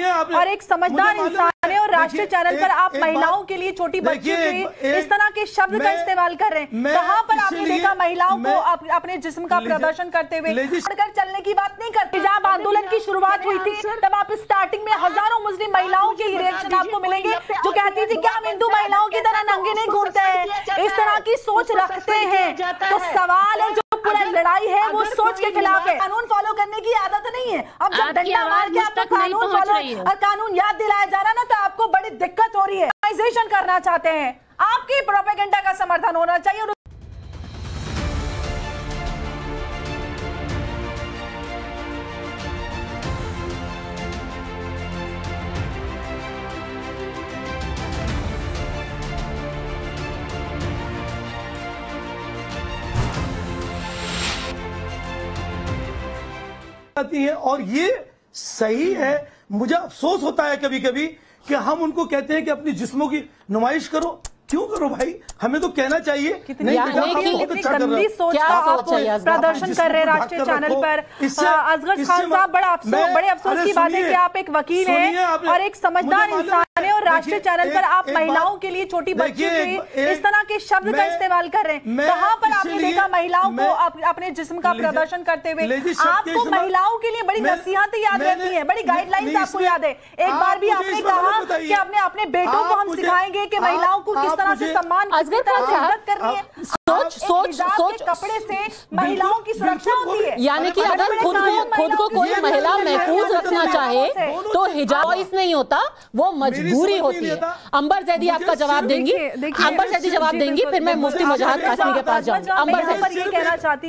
और एक समझदार इंसान है और राष्ट्रीय चैनल पर आप महिलाओं के लिए, छोटी बच्चियों के लिए इस तरह के शब्द का इस्तेमाल कर रहे हैं। कहां पर आपने देखा महिलाओं को अपने जिस्म का प्रदर्शन करते हुए? कर चलने की बात नहीं करते। जब आंदोलन की शुरुआत हुई थी तब आप स्टार्टिंग में हजारों मुस्लिम महिलाओं के रिएक्शन आपको मिलेंगे जो कहती थी क्या हम हिंदू महिलाओं की तरह नंगे नहीं घूमते हैं। इस तरह की सोच रखते हैं तो सवाल है, जो पूरा लड़ाई है वो सोच के खिलाफ है। कानून फॉलो करने की आदत नहीं है। अब जब डंडा मार के आपको कानून फॉलो और कानून याद दिलाया जा रहा है ना तो आपको बड़ी दिक्कत हो रही है। ऑर्गेनाइजेशन करना चाहते हैं, आपकी प्रोपेगेंडा का समर्थन होना चाहिए। है और ये सही है। मुझे अफसोस होता है कभी कभी कि हम उनको कहते हैं कि अपनी जिस्मों की नुमाइश करो। क्यों करो भाई, हमें तो कहना चाहिए नहीं बेटा आप बहुत अच्छा कर रहे हो। प्रदर्शन कर रहे हैं राष्ट्रीय चैनल पर। असगर खान साहब, बड़े अफसोस की बात है कि आप एक वकील हैं और एक समझदार इंसान है और राष्ट्रीय चैनल पर आप महिलाओं के लिए, छोटी बच्चियों के लिए इस तरह के शब्द का इस्तेमाल कर रहे हैं। कहां पर आपने देखा महिलाओं को अपने जिस्म का प्रदर्शन करते हुए? आपको महिलाओं के लिए बड़ी नसीहतें याद रहती है, बड़ी गाइडलाइंस आपको याद है। एक बार भी आपने कहा कि अपने बेटों को हम सिखाएंगे कि महिलाओं को किस तरह से सम्मान करनी है। सोच कपड़े से महिलाओं की सुरक्षा होती है। यानी कि अगर खुद को कोई महिला महफूज रखना चाहे तो हिजाब चॉइस नहीं होता, वो मजबूरी होती है। अंबर जैदी आपका जवाब देंगी, अंबर जैदी जवाब देंगी, फिर मैं मुफ्ती मुजाहिद कासमी के पास जाऊंगी।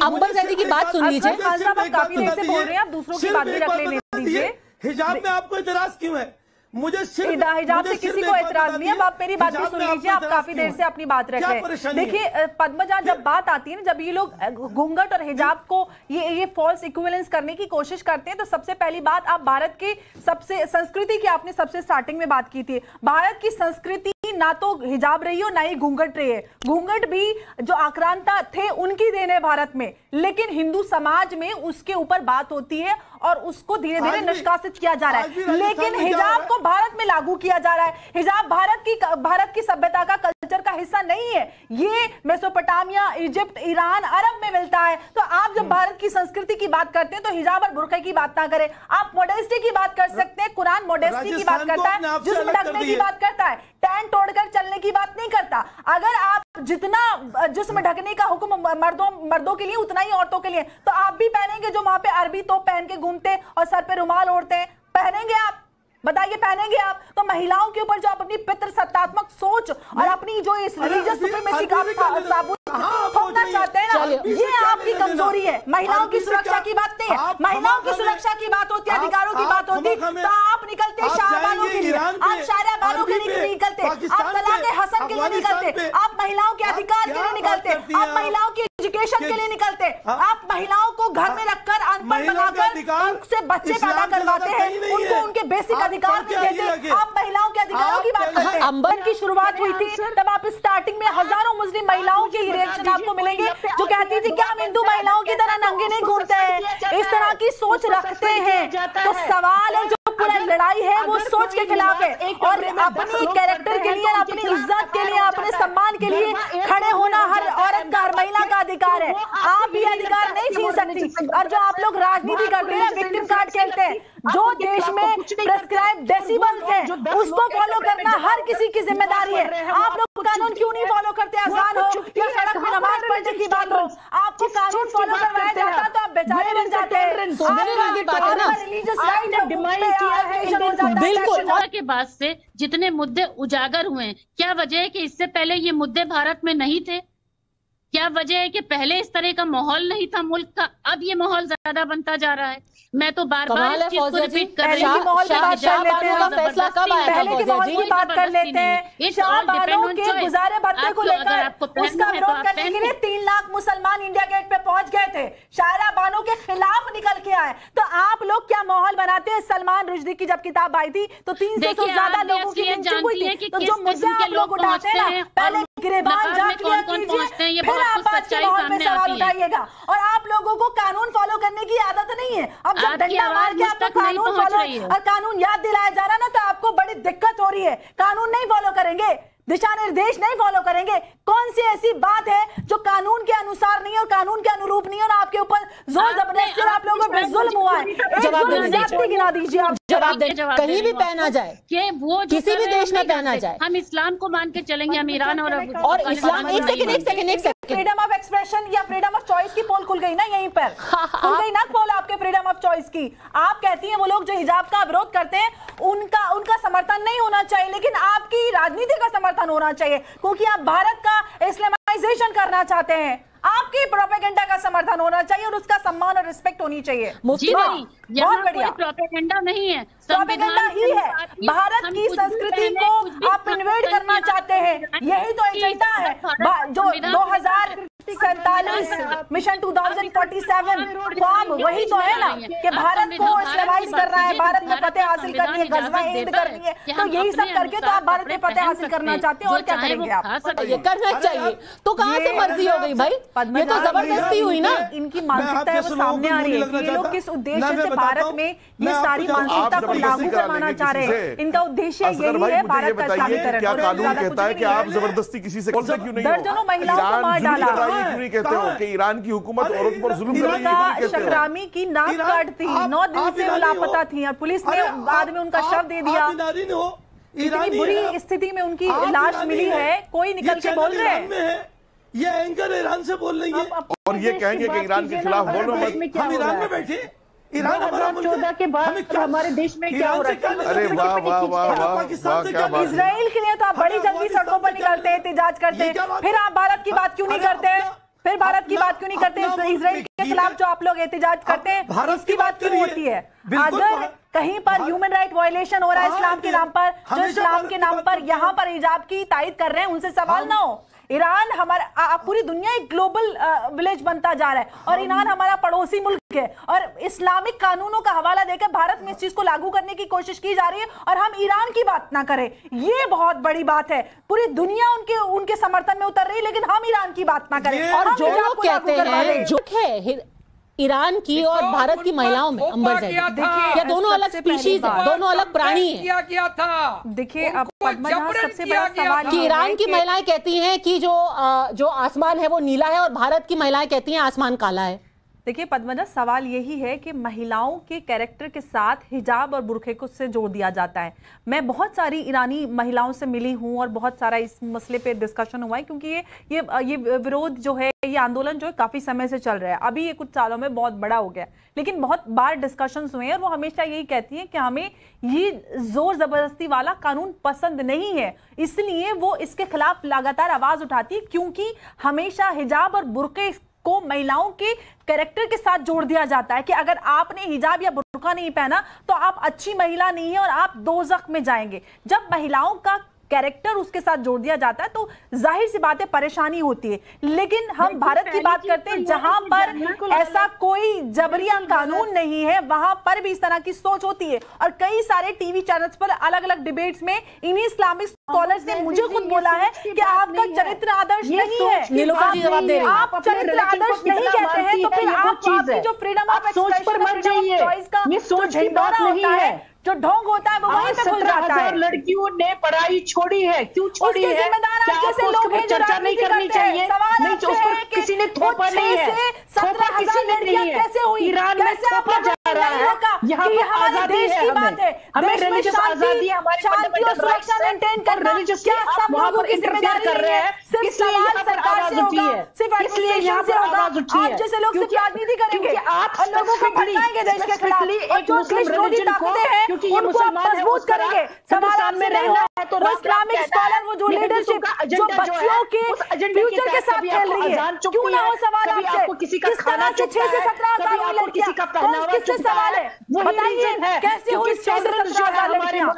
अंबर जैदी की बात सुन लीजिए। काफी देर से बोल रहे हैं, आप दूसरों की बात भी रख लेने दीजिए। हिजाब में आपको इतराज क्यों है? मुझे हिजाब से किसी को एतराज नहीं है। आप मेरी बात भी सुन लीजिए, आप काफी देर से अपनी बात रख रहे हैं। देखिए पद्मजा, जब बात आती है ना, जब ये लोग घूंघट और हिजाब को ये फॉल्स इक्विवेलेंस करने की कोशिश करते हैं तो सबसे पहली बात, आप भारत की सबसे संस्कृति की आपने सबसे स्टार्टिंग में बात की थी। भारत की संस्कृति ना तो हिजाब रही हो ना ही घूंघट रही है। घूंघट भी जो आक्रांता थे उनकी देन है भारत में, लेकिन हिंदू समाज में उसके ऊपर बात होती है और उसको धीरे धीरे निष्कासित किया जा रहा है। लेकिन हिजाब को भारत में लागू किया जा रहा है। हिजाब भारत की सभ्यता का, कल्चर का हिस्सा नहीं है। ये मेसोपोटामिया, इजिप्ट, ईरान, अरब में मिलता है। तो आप जब भारत की संस्कृति की बात करते हैं तो हिजाब और बुर्के की बात ना करें। आप मॉडेस्टी की बात कर सकते हैं, कुरान मॉडेस्टी की बात करता है, जिस्म ढकने की बात करता है, टैन तोड़कर चलने की बात नहीं करता। अगर आप जितना जिस्म ढकने का हुक्म मर्दों के लिए उतना ही औरतों के लिए, तो आप भी पहनेंगे जो वहां पे अरबी तोप पहन के घूमते और सर पे रुमाल ओढ़ते हैं, पहनेंगे आप? बताइए, पहनेंगे आप? तो महिलाओं के ऊपर जो आप अपनी पितृसत्तात्मक सोच और अपनी जो इस रिलीजियस सुप्रीमेसी का साबुत ठोकना चाहते हैं ना, ये आपकी कमजोरी है। महिलाओं की सुरक्षा की बात नहीं है। महिलाओं की सुरक्षा की बात होती है, अधिकारों की बात होती है, तो आप निकलते शाहबानों के लिए, आप शायरा बानों के लिए निकलते, आप तलाक़े हसन के लिए निकलते, आप महिलाओं के अधिकार के लिए निकलते, आप महिलाओं की एजुकेशन के लिए निकलते, आप महिलाओं को घर में रखकर अनपढ़ बनाकर उनसे बच्चे पैदा करवाते हैं, उनको उनके बेसिक अधिकार नहीं देते। आप महिलाओं के अधिकारों की बात करते हैं। अंबर की शुरुआत हुई थी तब आप स्टार्टिंग में हजारों मुस्लिम महिलाओं के रिएक्शन आपको मिलेंगे जो कहती थी क्या हम हिंदू महिलाओं की तरह नंगे नहीं घूमते हैं। इस तरह की सोच रखते हैं तो सवाल है, जो पूरा लड़ाई है वो सोच के खिलाफ है। और अपनी कैरेक्टर के लिए, अपनी इज्जत के लिए, अपने सम्मान के लिए खड़े होना हर औरत का, हर महिला का अधिकार है। आप ये अधिकार नहीं छीन सकती। और जो आप लोग राजनीति करते हैं, विक्टिम कार्ड खेलते हैं, जो देश में प्रेस्क्राइब डेसिबल्स है उसको फॉलो करना हर किसी की जिम्मेदारी है। आप लोग कानून क्यों नहीं फॉलो करते? अजान हो या सड़क में नमाज पढ़ने की बात हो, आपको कानून फॉलो करवाया जाता तो आप बेचारे बन जाते हैं। बिल्कुल के बाद से जितने मुद्दे उजागर हुए हैं, क्या वजह है कि इससे पहले ये मुद्दे भारत में नहीं थे? क्या वजह है कि पहले इस तरह का माहौल नहीं था मुल्क का, अब ये माहौल ज्यादा बनता जा रहा है? मैं तो बार बार इस चीज को रिपीट कर रही हूँ। पहले के माहौल की बात कर लेते हैं। शाहबानों के गुजारे भत्ते को लेकर उसका विरोध करने के लिए 3 लाख मुसलमान इंडिया गेट पे पहुंच गए थे, शायरा बानो के खिलाफ निकल के आए। तो आप लोग क्या माहौल बनाते हैं? सलमान रुश्दी की जब किताब आई थी तो 300 से ज्यादा लोगों की लिंचिंग हुई थी। तो जो मुद्दे आप लोग उठाते हैं ना, पहले गिरेबान जांच लिया कीजिए, फिर आप आज के माहौल पे सवाल उठाइएगा। और आप लोगों को कानून फॉलो करने की आदत नहीं है। अब जब डंडा मार के आपको कानून फॉलो और कानून याद दिलाया जा रहा है ना, तो आपको बड़ी दिक्कत हो रही है। कानून नहीं फॉलो करेंगे, दिशा निर्देश नहीं फॉलो करेंगे। कौन सी ऐसी बात है जो कानून के अनुसार नहीं है और कानून के अनुरूप नहीं है, और आपके ऊपर जोर जबरदस्ती और आप लोगों पर जुल्म हुआ है? जवाब गिना दीजिए आप। जवाब दे, कहीं भी पहना जाए कि वो किसी भी देश में पहना जाए, हम इस्लाम को मान के चलेंगे, हम ईरान और इस्लाम। एक सेकंड फ्रीडम ऑफ एक्सप्रेशन या फ्रीडम ऑफ चॉइस की पोल खुल गई ना यहीं पर, खुल गई ना पोल आपके फ्रीडम ऑफ चॉइस की। आप कहती हैं वो लोग जो हिजाब का विरोध करते हैं उनका समर्थन नहीं होना चाहिए, लेकिन आपकी राजनीति का समर्थन होना चाहिए, क्योंकि आप भारत का इस्लामाइजेशन करना चाहते हैं। आपकी प्रोपेगेंडा का समर्थन होना चाहिए और उसका सम्मान और रिस्पेक्ट होनी चाहिए। बहुत बढ़िया, प्रोपेगेंडा नहीं है, प्रोपेगेंडा ही है। भारत की संस्कृति को आप इन्वेड करना चाहते हैं, यही तो एजेंडा है जो 2047 मिशन 2047 फॉर्म वही तो है ना, कि भारत को इस्लामाइज करना है, भारत में फतेह हासिल करनी है, गजवा हिंद करनी है। तो यही सब करके तो आप भारत में फतेह हासिल करना चाहते हैं, और क्या करेंगे आप? ये करना चाहिए तो कहाँ से मर्जी हो गई भाई? ये तो जबरदस्ती हुई ना। इनकी मानसिकता है वो सामने आ रही है। ये लोग किस उद्देश्य से भारत में ये सारी मानसिकता को लागू करवाना चाह रहे हैं? इनका उद्देश्य यही है भारत का इस्लामीकरण। क्या कानून कहता है कि आप जबरदस्ती किसी से क्यों नहीं? दर्जनों महिलाओं को मार डाला, क्यों नहीं कहते हो कि ईरान की हुकूमत औरत पर जुल्म कर रही है? शक्रामी की नाक काट थी, 9 दिन से वो लापता थी और पुलिस ने बाद में उनका शव दे दिया। इतनी बुरी स्थिति में उनकी लाश मिली है, कोई निकल के बोल रहे हैं। ये एंकर ईरान से बोल रही है और ये कहेंगे कि ईरान के खिलाफ बोलो मत। हम ईरान में बैठे, ईरान 2014 के बाद हमारे देश में क्या हो रहा है? अरे वाह वाह वाह वाह, क्या बात। इजराइल के लिए तो आप बड़ी जल्दी सड़कों पर निकलते हैं, एहतजाज करते हैं, फिर आप भारत की बात क्यों नहीं करते? फिर भारत की बात क्यों नहीं करते? इजराइल के खिलाफ जो आप लोग एहतजाज करते हैं, भारत की बात क्यों होती है? अगर कहीं पर ह्यूमन राइट वायलेशन हो रहा है इस्लाम के नाम पर, जो इस्लाम के नाम पर यहाँ पर हिजाब की तायद कर रहे हैं, उनसे सवाल ना हो। ईरान हमारा, पूरी दुनिया एक ग्लोबल विलेज बनता जा रहा है और ईरान हमारा पड़ोसी मुल्क है, और इस्लामिक कानूनों का हवाला देकर भारत में इस चीज को लागू करने की कोशिश की जा रही है, और हम ईरान की बात ना करें, ये बहुत बड़ी बात है। पूरी दुनिया उनके समर्थन में उतर रही है, लेकिन हम ईरान की बात ना करें। और जो लोग कहते हैं झूठ है ईरान की और भारत की महिलाओं में, अंबर जैदी, ये दोनों अलग स्पीशीज है, दोनों अलग प्राणी है। क्या था? देखिए, अब सबसे बड़ा सवाल कि ईरान की महिलाएं कहती हैं कि जो आसमान है वो नीला है, और भारत की महिलाएं कहती हैं आसमान काला है। देखिए पद्मजा, सवाल यही है कि महिलाओं के कैरेक्टर के साथ हिजाब और बुर्के को से जोड़ दिया जाता है। मैं बहुत सारी ईरानी महिलाओं से मिली हूं और बहुत सारा इस मसले पे डिस्कशन हुआ है, क्योंकि ये विरोध जो है, ये आंदोलन जो है काफी समय से चल रहा है। अभी ये कुछ सालों में बहुत बड़ा हो गया, लेकिन बहुत बार डिस्कशंस हुए हैं, और वो हमेशा यही कहती हैं कि हमें ये जोर जबरदस्ती वाला कानून पसंद नहीं है, इसलिए वो इसके खिलाफ लगातार आवाज उठाती है, क्योंकि हमेशा हिजाब और बुर्के को महिलाओं के कैरेक्टर के साथ जोड़ दिया जाता है कि अगर आपने हिजाब या बुर्का नहीं पहना तो आप अच्छी महिला नहीं है और आप दोज़ख में जाएंगे। जब महिलाओं का कैरेक्टर उसके साथ जोड़ दिया जाता है तो जाहिर सी बात है परेशानी होती है। लेकिन हम भारत की बात करते हैं जहां पर ऐसा कोई जबरिया कानून नहीं है, वहां पर भी इस तरह की सोच होती है। और कई सारे टीवी चैनल्स पर अलग अलग डिबेट्स में इन्हीं इस्लामिक स्कॉलर्स ने मुझे खुद बोला है कि आपका चरित्र आदर्श नहीं है, आप चरित्र आदर्श नहीं कहते हैं, तो फिर आपकी जो फ्रीडम ऑफ एक्सप्रेशन चॉइस का जो झंडोरा होता है, जो ढोंग होता है, वो वहीं पे खुल जाता है। लड़कियों ने पढ़ाई छोड़ी है, क्यों छोड़ी है? कैसे लोग चर्चा नहीं करनी चाहिए? नहीं, उस पर किसी ने थोपा नहीं है, 17,000 लड़कियां कैसे हुई? ईरान में थोपा जा रहा है। यहाँ पे आजादी है, हमें रिलीजियस आजादी, शांति और सुरक्षा मेंटेन करना, क्या सब लोगों की जिम्मेदारी कर रहे हैं? सिर्फ सवाल सरकार से होगा, सिर्फ एडमिनिस्ट्रेशन से होगा। आप जैसे लोग सिर्फ राजनीति करेंगे और लोगों को भटकाएंगे देश के खिलाफ, और जो देश विरोधी ताकतें हैं उनको आप मजबूत करेंगे। सवाल आपसे नहीं हो तो इस्लामिक स्कॉलर, वो जो लीडरशिप जो बच्चियों के फ्यूचर के साथ खेल रही है, क्यों ना हो सवाल आपसे? किस तरह से 6 से 17,000 लड़कियां, किससे सवाल है बताइए? कैसे हुई 6 से 17,000 लड़कियां?